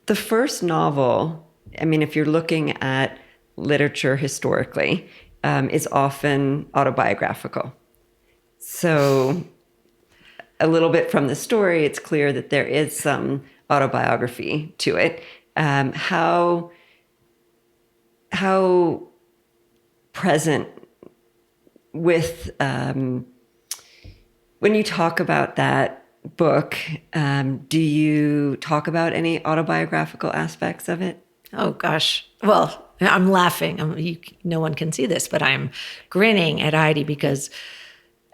the first novel, I mean, if you're looking at literature historically, is often autobiographical. So a little bit from the story, it's clear that there is some autobiography to it. How present with when you talk about that book, do you talk about any autobiographical aspects of it? Oh, gosh. Well, I'm laughing. No one can see this, but I'm grinning at Heidi because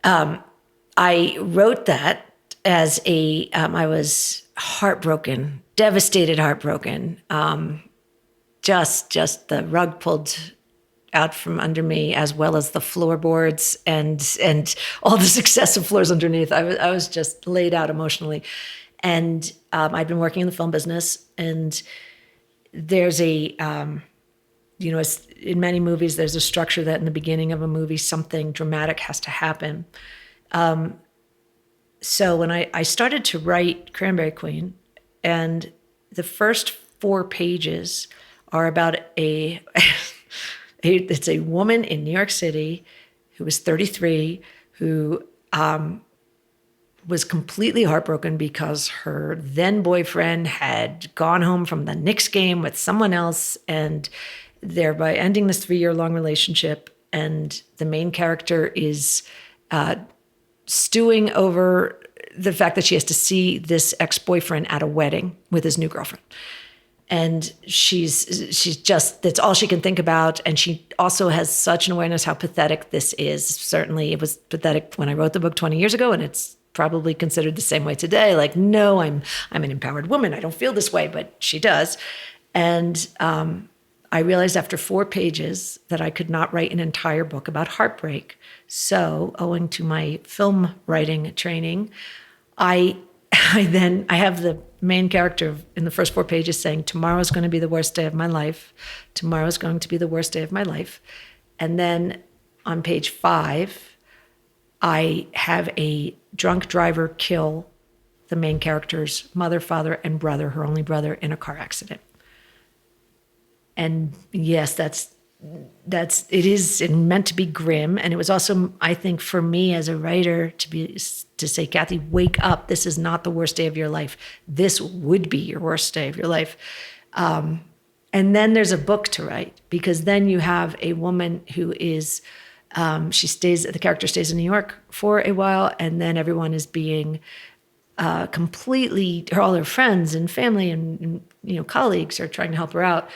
I wrote that as I was heartbroken, devastated, heartbroken. Just the rug pulled out from under me, as well as the floorboards and all the successive floors underneath. I was just laid out emotionally. And I'd been working in the film business, and there's in many movies, there's a structure that in the beginning of a movie, something dramatic has to happen. So when I started to write Cranberry Queen, and the first 4 pages are about it's a woman in New York City who was 33, who was completely heartbroken because her then boyfriend had gone home from the Knicks game with someone else, and thereby ending this 3-year-long relationship. And the main character is stewing over the fact that she has to see this ex-boyfriend at a wedding with his new girlfriend. And she's just, that's all she can think about. And she also has such an awareness how pathetic this is. Certainly it was pathetic when I wrote the book 20 years ago, and it's probably considered the same way today. Like, no, I'm an empowered woman. I don't feel this way, but she does. And I realized after 4 pages that I could not write an entire book about heartbreak. So owing to my film writing training, I have the main character in the first 4 pages saying, tomorrow's going to be the worst day of my life. Tomorrow's going to be the worst day of my life. And then on page 5, I have a drunk driver kill the main character's mother, father, and brother, her only brother, in a car accident. And yes, it is meant to be grim. And it was also, I think, for me as a writer to say, Kathy, wake up. This is not the worst day of your life. This would be your worst day of your life. And then there's a book to write, because then you have a woman who is, the character stays in New York for a while, and then everyone is being all her friends and family and colleagues are trying to help her out.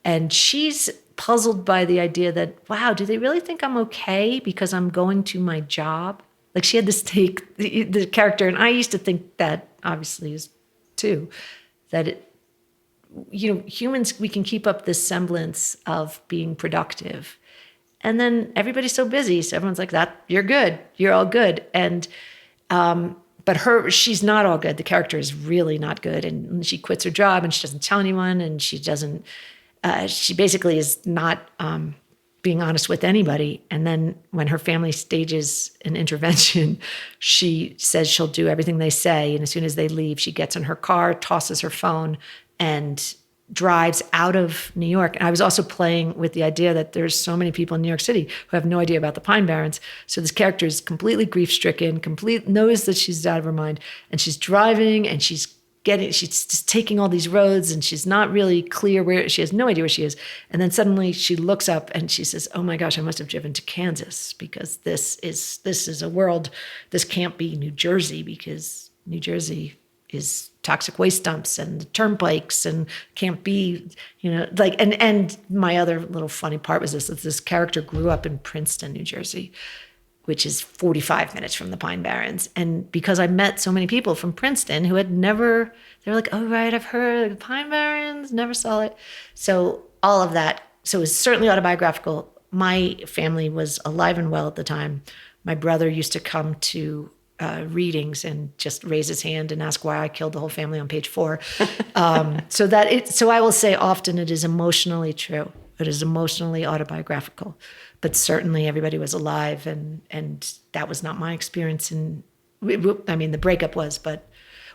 And she's puzzled by the idea that, wow, do they really think I'm okay because I'm going to my job? Like, she had to take the character, and I used to think that obviously is too, that humans, we can keep up this semblance of being productive. And then everybody's so busy, so everyone's like, that, you're good, you're all good. And but she's not all good. The character is really not good, and she quits her job, and she doesn't tell anyone, and she basically is not being honest with anybody. And then when her family stages an intervention, she says she'll do everything they say. And as soon as they leave, she gets in her car, tosses her phone, and drives out of New York. And I was also playing with the idea that there's so many people in New York City who have no idea about the Pine Barrens. So this character is completely grief-stricken, knows that she's out of her mind, and she's driving, and she's just taking all these roads, and she's not really clear she has no idea where she is. And then suddenly she looks up and she says, oh my gosh, I must have driven to Kansas, because this is a world, this can't be New Jersey, because New Jersey is toxic waste dumps and the turnpikes, and can't be, and my other little funny part was that this character grew up in Princeton, New Jersey, which is 45 minutes from the Pine Barrens. And because I met so many people from Princeton who had never, they were like, oh, right, I've heard of the Pine Barrens, never saw it. So all of that, so it was certainly autobiographical. My family was alive and well at the time. My brother used to come to readings and just raise his hand and ask why I killed the whole family on page 4. So I will say often it is emotionally true. It is emotionally autobiographical. But certainly everybody was alive, and that was not my experience. The breakup was, but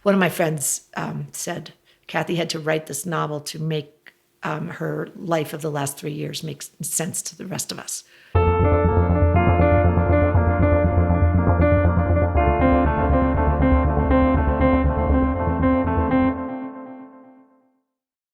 one of my friends said, Kathy had to write this novel to make her life of the last 3 years make sense to the rest of us.